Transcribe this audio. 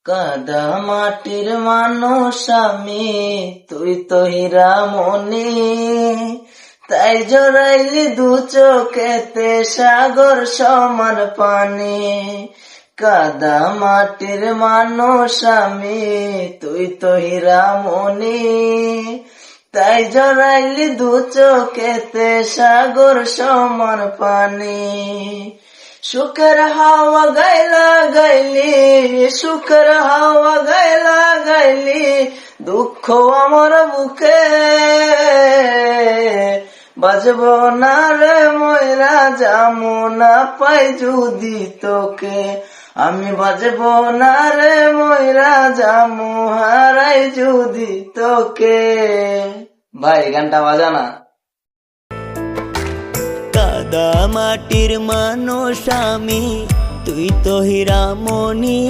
কাদা মাটির মানুষ আমি, তুই তো হীরামণি, তাই জড়াইলি দু চোখেতে সাগর সমান পানি। কাদা মাটির মানুষ আমি, তুই তো হীরামণি, তাই জড়াইলি দু চোখেতে সাগর সমান পানি। সুখের হাওয়া গাইলা গাইলি, সুখের হাওয়া গাইলা গাইলি, দুঃখ আমার বুকে বাজব না রে ময়রা যামু না পাই যদি তোকে, আমি বাজব না রে ময়রা যামু হারাই যদি তোকে। ভাই গানটা বাজানা। কাদা মাটির মানুষ আমি, তুই তো হীরামণি।